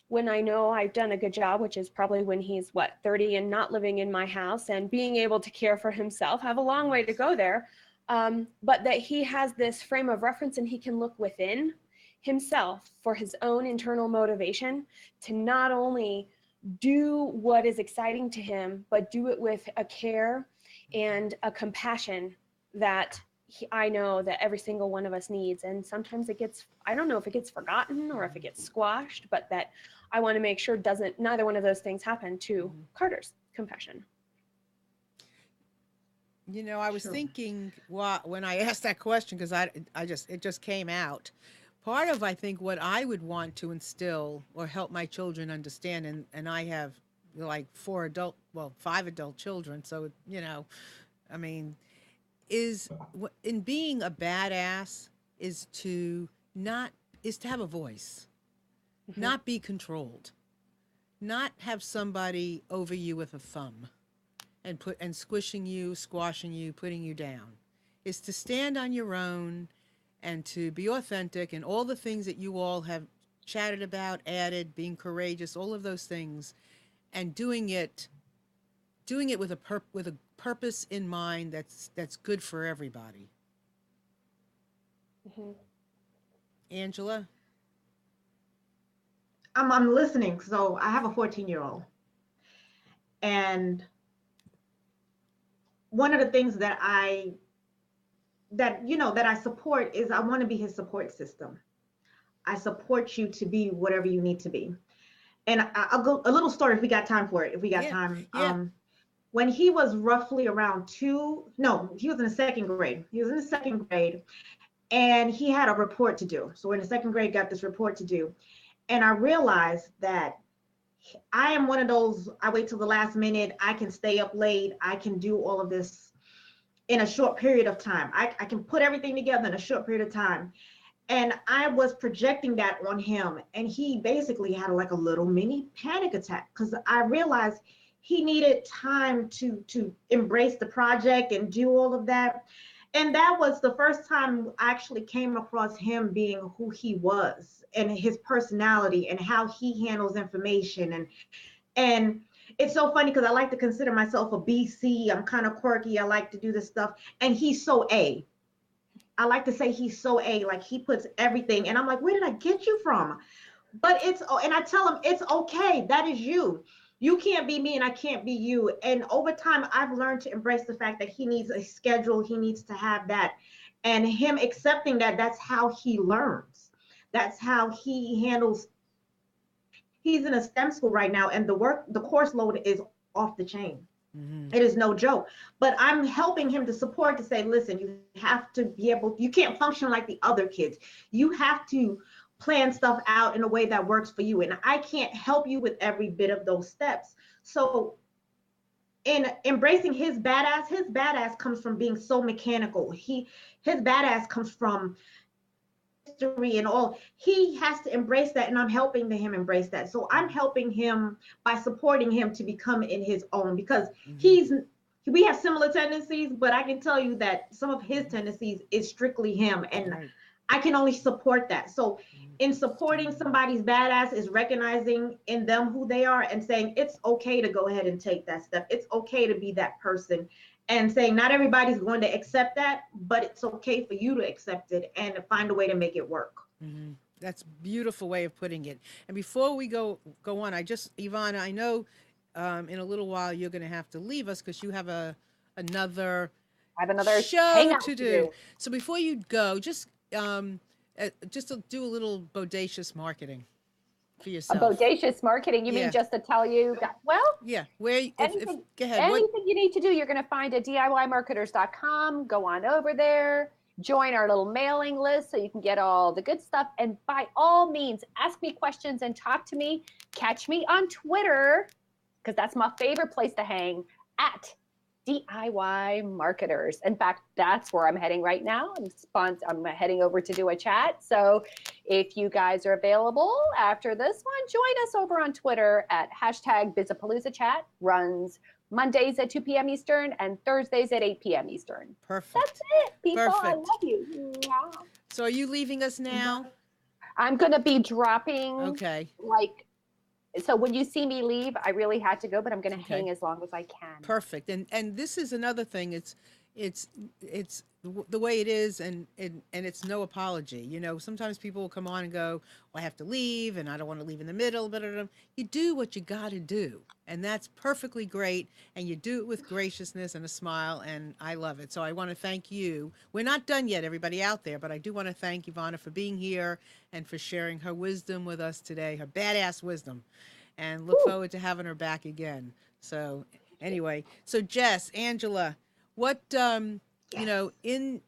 when I know I've done a good job, which is probably when he's 30 and not living in my house and being able to care for himself, I have a long way to go there. But that he has this frame of reference and he can look within himself for his own internal motivation to not only do what is exciting to him, but do it with a care and a compassion that I know that every single one of us needs. And sometimes it gets, I don't know if it gets forgotten or if it gets squashed, but that I want to make sure neither one of those things happen to Carter's compassion. I was thinking when I asked that question, because it just came out. Part of, I think, what I would want to instill or help my children understand, and I have like 5 adult children, so I mean, is in being a badass is to have a voice, not be controlled, not have somebody over you with a thumb and squishing you, squashing you, putting you down. Is to stand on your own and to be authentic, and all the things that you all have chatted about, added, being courageous, all of those things, and doing it with a purpose in mind that's good for everybody. Angela? I'm listening. So I have a 14-year-old. And one of the things that I support is I want to be his support system. I support you to be whatever you need to be. And I'll go a little story if we got time for it. If we got time. Yeah. When he was roughly around he was in the second grade. He was in the second grade and he had a report to do. So in the second grade, got this report to do. And I realized that I am one of those, I wait till the last minute. I can stay up late. I can do all of this in a short period of time. I can put everything together in a short period of time. And I was projecting that on him. And he basically had like a little mini panic attack because I realized he needed time to embrace the project and do all of that. And that was the first time I actually came across him being who he was and his personality and how he handles information. And it's so funny because I like to consider myself a BC. I'm kind of quirky. I like to do this stuff. And he's so A. I like to say he's so A, like he puts everything. And I'm like, where did I get you from? And I tell him, it's okay. That is you. You can't be me and I can't be you. And over time, I've learned to embrace the fact that he needs a schedule, he needs to have that. And him accepting that, that's how he learns. That's how he handles. He's in a STEM school right now, and the course load is off the chain. Hmm. It is no joke. But I'm helping him to support to say, listen, you have to be able, you can't function like the other kids. You have to plan stuff out in a way that works for you. And I can't help you with every bit of those steps. So in embracing his badass comes from being so mechanical. His badass comes from history and all. He has to embrace that, and I'm helping him embrace that. So I'm helping him by supporting him to become in his own, because Hmm. he's we have similar tendencies, but I can tell you that some of his tendencies is strictly him, and Right. I can only support that. So in supporting Mhm. somebody's badass is recognizing in them who they are and saying it's okay to go ahead and take that step. It's okay to be that person, and saying not everybody's going to accept that, but it's okay for you to accept it and to find a way to make it work. Hmm. That's a beautiful way of putting it. And before we go on, Ivana, I know in a little while you're going to have to leave us because you have another I have another show hangout to to do. do. So before you go, just to do a little bodacious marketing for A yourself. bodacious marketing, you mean Yeah, just to tell you, well, yeah. Where if anything go ahead. What? anything you need to do, you're going to find at DIYmarketers.com. Go on over there, join our little mailing list so you can get all the good stuff. And by all means, ask me questions and talk to me. Catch me on Twitter, because that's my favorite place to hang, at DIY marketers. In fact, that's where I'm heading right now. I'm heading over to do a chat. So if you guys are available after this one, join us over on Twitter at hashtag Bizapalooza Chat. Runs Mondays at 2 p.m. Eastern and Thursdays at 8 p.m. Eastern. That's Perfect. it, people. I Perfect. love you. So are you leaving us now? I'm going to be dropping Okay. like, so when you see me leave, I really had to go, but I'm going to Okay. hang as long as I can. Perfect. And this is another thing. It's the way it is, and it's no apology. You know, sometimes people will come on and go, "Well, I have to leave, and I don't want to leave in the middle." But you do what you got to do, and that's perfectly great. And you do it with graciousness and a smile, and I love it. So I want to thank you. We're not done yet, everybody out there, but I do want to thank Ivana for being here and for sharing her wisdom with us today, her badass wisdom, and look Woo. forward to having her back again. So anyway, so Jess, Angela, what you Yes. know, in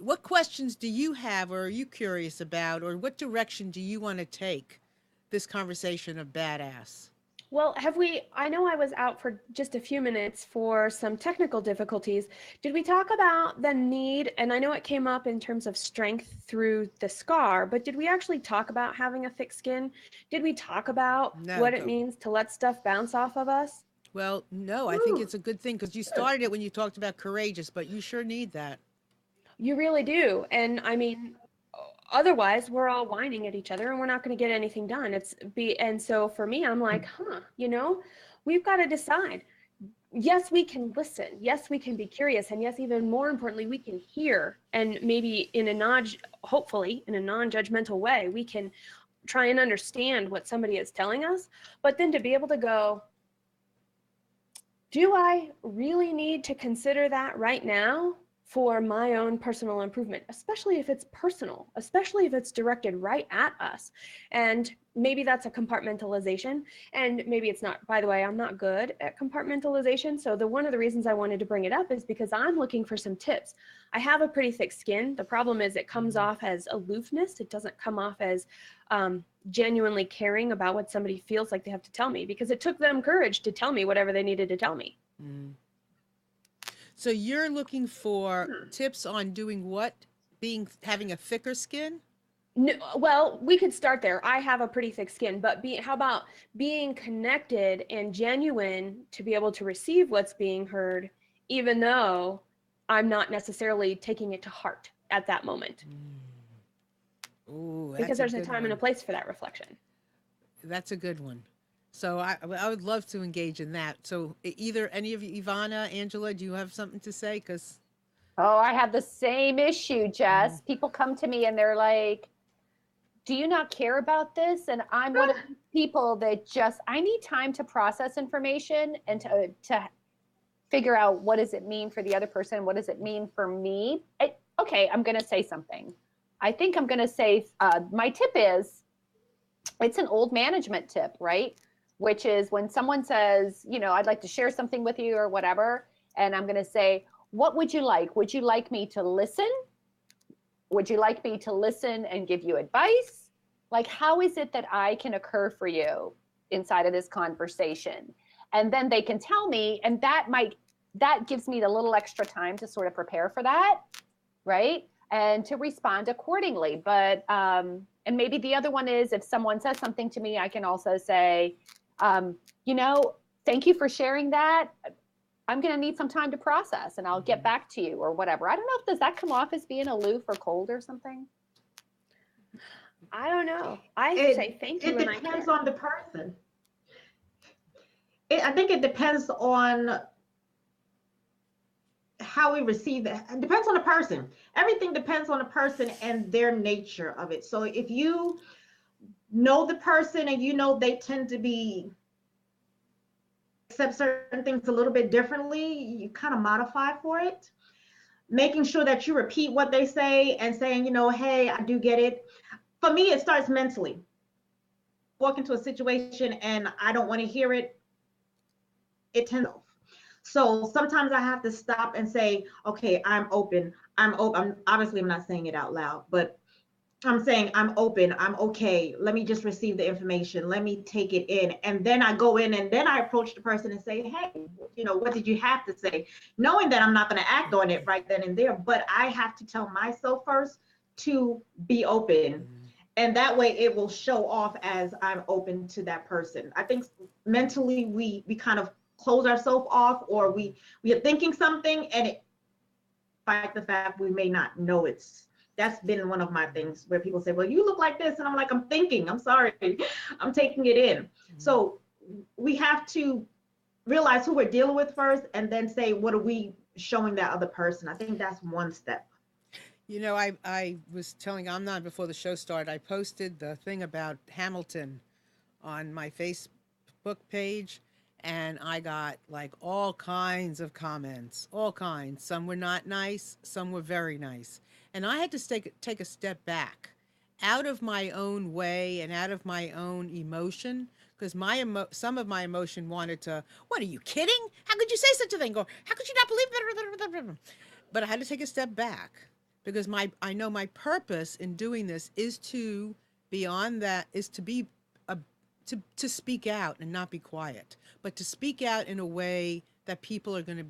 what questions do you have, or are you curious about, or what direction do you want to take this conversation of badass? Well, have we? I know I was out for just a few minutes for some technical difficulties. Did we talk about the need? And I know it came up in terms of strength through the scar, but did we actually talk about having a thick skin? Did we talk about No, what it go. means to let stuff bounce off of us? Well, no, I think it's a good thing because you started it when you talked about courageous, but you sure need that. You really do. And I mean, otherwise we're all whining at each other and we're not going to get anything done. And so for me, I'm like, we've got to decide. Yes, we can listen. Yes, we can be curious. And yes, even more importantly, we can hear, and maybe hopefully in a non-judgmental way, we can try and understand what somebody is telling us. But then to be able to go, do I really need to consider that right now for my own personal improvement, especially if it's personal, especially if it's directed right at us? And maybe that's a compartmentalization, and maybe it's not. By the way, I'm not good at compartmentalization. So one of the reasons I wanted to bring it up is because I'm looking for some tips. I have a pretty thick skin. The problem is it comes off as aloofness. It doesn't come off as genuinely caring about what somebody feels like they have to tell me, because it took them courage to tell me whatever they needed to tell me. Mm. So you're looking for tips on doing what? Having a thicker skin? No, well, we could start there. I have a pretty thick skin, but how about being connected and genuine to be able to receive what's being heard, even though I'm not necessarily taking it to heart at that moment, Ooh, because that's a there's a good time and a one. place for that reflection. That's a good one. So I would love to engage in that. So either any of you, Ivana, Angela, do you have something to say? Because Oh, I have the same issue, Jess. People come to me and they're like, do you not care about this? And I'm one of these people that just, I need time to process information and to figure out what does it mean for the other person? What does it mean for me? Okay, I'm going to say something. I think I'm going to say, my tip is, it's an old management tip, right? Which is when someone says, I'd like to share something with you or whatever. And I'm going to say, what would you like? Would you like me to listen? Would you like me to listen and give you advice? Like, how is it that I can occur for you inside of this conversation? And then they can tell me, and that gives me the little extra time to sort of prepare for that, right? And to respond accordingly. But, and maybe the other one is, if someone says something to me, I can also say, thank you for sharing that. I'm going to need some time to process and I'll get back to you or whatever. I don't know, does that come off as being aloof or cold or something? I don't know. I say thank you. It depends on the person. I think it depends on how we receive it. It depends on the person. Everything depends on the person and their nature of it. So if you know the person and they tend to be accept certain things a little bit differently, you kind of modify for it, making sure that you repeat what they say and saying, hey, I do get it. For me, it starts mentally. Walk into a situation and I don't want to hear it, it tends off. So sometimes I have to stop and say, okay, I'm open. Obviously, I'm not saying it out loud, but I'm saying I'm open, I'm okay. Let me just receive the information. Let me take it in. And then I go in and then I approach the person and say, hey, what did you have to say? Knowing that I'm not going to act on it right then and there, but I have to tell myself first to be open. And that way it will show off as I'm open to that person. I think mentally we kind of close ourselves off, or we are thinking something and despite the fact we may not know that's been one of my things where people say, well, you look like this. And I'm like, I'm thinking, I'm sorry, I'm taking it in. So we have to realize who we're dealing with first and then say, what are we showing that other person? I think that's one step. I was telling Amnon before the show started, I posted the thing about Hamilton on my Facebook page, and I got like all kinds of comments, all kinds. Some were not nice, some were very nice. And I had to take a step back out of my own way and out of my own emotion, because some of my emotion wanted to, what, are you kidding? How could you say such a thing? Or how could you not believe that? But I had to take a step back because I know my purpose in doing this is to, beyond that, is to be to speak out and not be quiet, but to speak out in a way that people are going to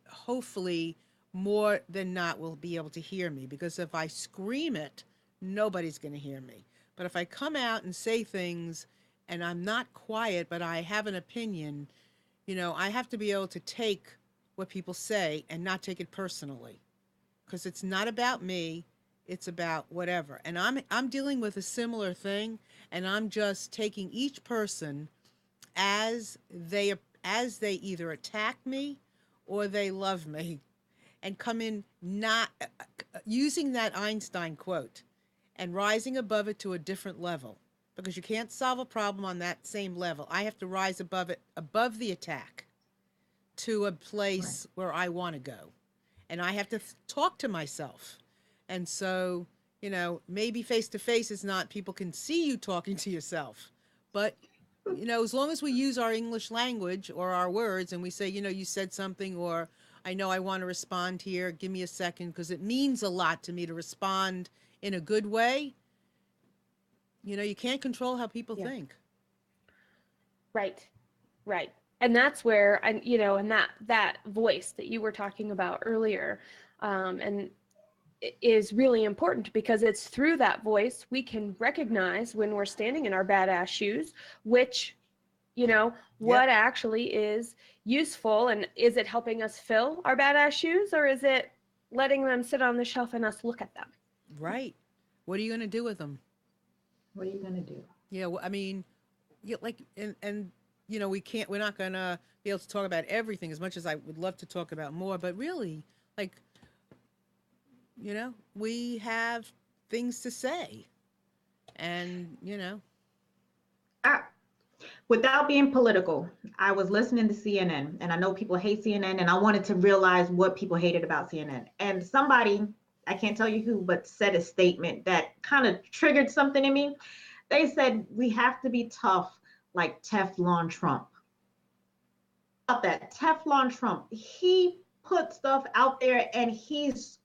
hopefully more than not will be able to hear me, because if I scream it, nobody's going to hear me. But if I come out and say things and I'm not quiet, but I have an opinion, I have to be able to take what people say and not take it personally, because it's not about me. It's about whatever. And I'm dealing with a similar thing, and I'm just taking each person as they either attack me or they love me, and come in not using that Einstein quote and rising above it to a different level, because you can't solve a problem on that same level. I have to rise above it, above the attack, to a place where I want to go. And I have to talk to myself. And so, maybe face to face is not, people can see you talking to yourself. But, as long as we use our English language or our words and we say, you said something, or I know I want to respond here, give me a second, because it means a lot to me to respond in a good way. You can't control how people think. Right. And that's where, and that voice that you were talking about earlier, and is really important, because it's through that voice we can recognize when we're standing in our badass shoes, which, what actually is useful, and is it helping us fill our badass shoes, or is it letting them sit on the shelf and us look at them? Right. What are you going to do with them? What are you going to do? Yeah, well, I mean, and we're not going to be able to talk about everything as much as I would love to talk about more, but really, we have things to say. And, I, without being political, I was listening to CNN, and I know people hate CNN, and I wanted to realize what people hated about CNN. And somebody, I can't tell you who, but said a statement that kind of triggered something in me. They said we have to be tough like Teflon Trump. About that Teflon Trump, he put stuff out there, and he's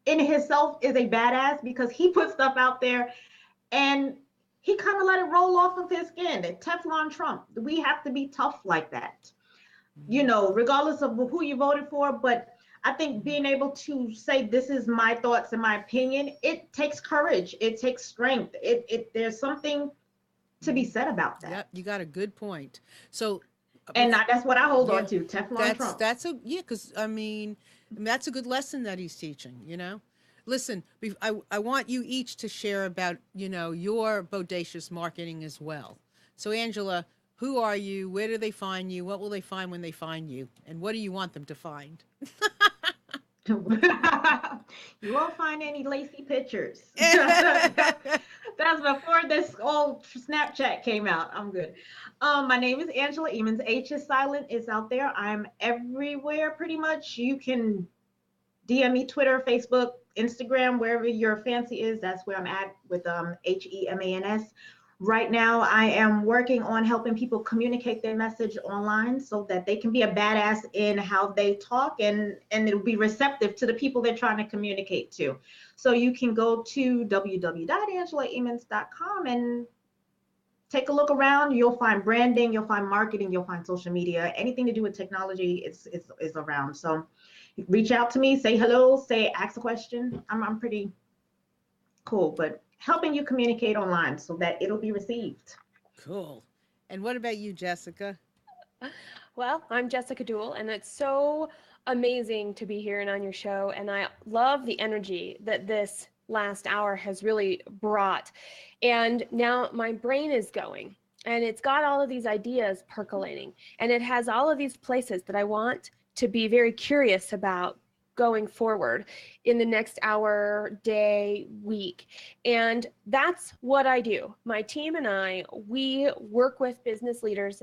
in himself is a badass because he put stuff out there and he kind of let it roll off of his skin. The Teflon Trump. We have to be tough like that, regardless of who you voted for. But I think being able to say this is my thoughts and my opinion, it takes courage. It takes strength. There's something to be said about that. yep, you got a good point. So, And that's what I hold yeah, on to, Teflon that's Trump. that's a yeah, because that's a good lesson that he's teaching. Listen, I want you each to share about your bodacious marketing as well. So, Angela, who are you? Where do they find you? What will they find when they find you? And what do you want them to find? You won't find any lacy pictures. That's before this old Snapchat came out. I'm good. My name is Angela Hemans. H is silent. It's out there. I'm everywhere pretty much. You can DM me Twitter, Facebook, Instagram, wherever your fancy is. That's where I'm at with Hemans. Right now, I am working on helping people communicate their message online so that they can be a badass in how they talk, and it'll be receptive to the people they're trying to communicate to. So you can go to www.angelahemans.com and take a look around. You'll find branding, you'll find marketing, you'll find social media, anything to do with technology is around. So reach out to me, say hello, ask a question. I'm pretty cool, but helping you communicate online so that it'll be received. Cool. And what about you, Jessica? Well, I'm Jessica Dewell, and it's so amazing to be here and on your show. And I love the energy that this last hour has really brought. And now my brain is going, and it's got all of these ideas percolating, and it has all of these places that I want to be very curious about going forward in the next hour, day, week. And that's what I do. My team and I, we work with business leaders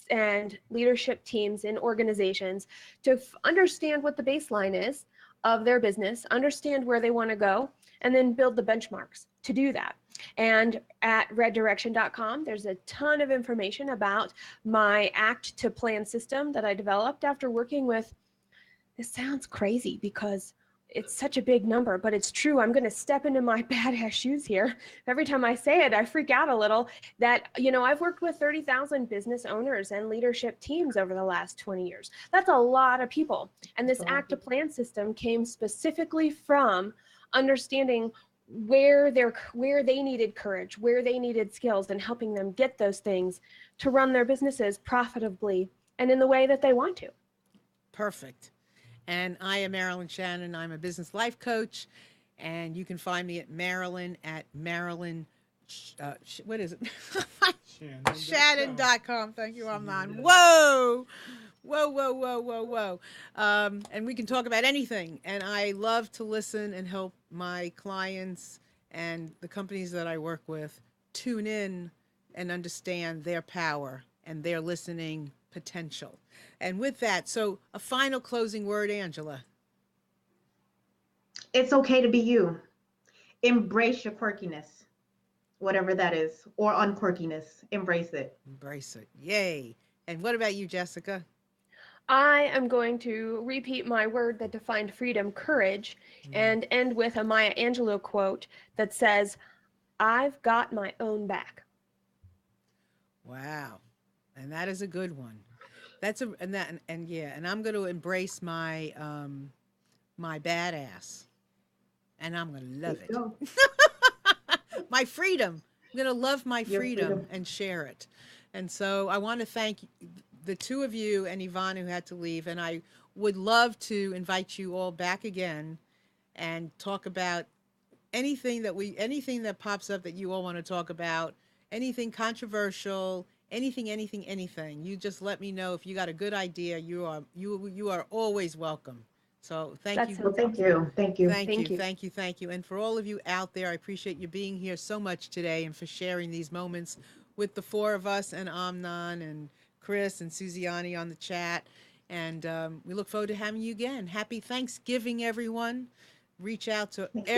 and leadership teams in organizations to understand what the baseline is of their business, understand where they want to go, and then build the benchmarks to do that. And at reddirection.com, there's a ton of information about my act to plan system that I developed after working with. This sounds crazy because it's such a big number, but it's true. I'm going to step into my badass shoes here. Every time I say it, I freak out a little that, I've worked with 30,000 business owners and leadership teams over the last 20 years. That's a lot of people. And this act to plan system came specifically from understanding where they needed courage, where they needed skills, and helping them get those things to run their businesses profitably and in the way that they want to. Perfect. And I am Marilyn Shannon. I'm a business life coach. And you can find me at Marilyn at Marilyn, what is it? Shannon.com. Thank you, Armand. Whoa. Whoa, whoa, whoa, whoa, whoa. And we can talk about anything. And I love to listen and help my clients and the companies that I work with tune in and understand their power and their listening potential. And with that, so a final closing word, Angela. It's okay to be you. Embrace your quirkiness, whatever that is, or unquirkiness. Embrace it. Embrace it. Yay. And what about you, Jessica? I am going to repeat my word that defined freedom, courage, and end with a Maya Angelou quote that says, "I've got my own back." Wow. And that is a good one. That's a and that and yeah, and I'm going to embrace my my badass. And I'm going to love it. My freedom. I'm going to love my freedom and share it. And so I want to thank the two of you and Ivana who had to leave. And I would love to invite you all back again and talk about anything that pops up that you all want to talk about, anything controversial, anything. You just let me know if you got a good idea. You are always welcome. So thank That you. sounds Well, thank awesome. you. Thank you. Thank Thank you, you. thank you, thank you. And for all of you out there, I appreciate you being here so much today and for sharing these moments with the four of us and Amnon and Chris and Suziani on the chat. And we look forward to having you again. Happy Thanksgiving, everyone. Reach out to Thank you.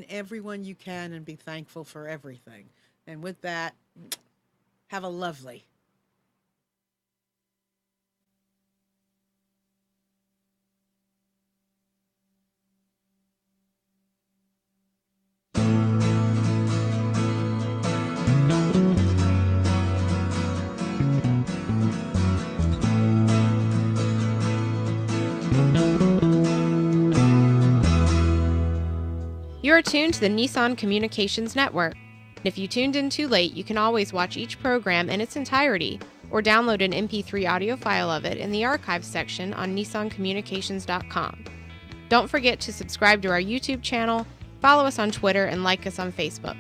everyone you can and be thankful for everything. And with that, have a lovely. You are tuned to the Nissan Communications Network. And if you tuned in too late, you can always watch each program in its entirety or download an MP3 audio file of it in the archives section on nissancommunications.com. Don't forget to subscribe to our YouTube channel, follow us on Twitter, and like us on Facebook.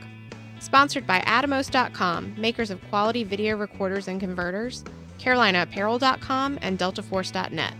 Sponsored by Atomos.com, makers of quality video recorders and converters, CarolinaApparel.com, and DeltaForce.net.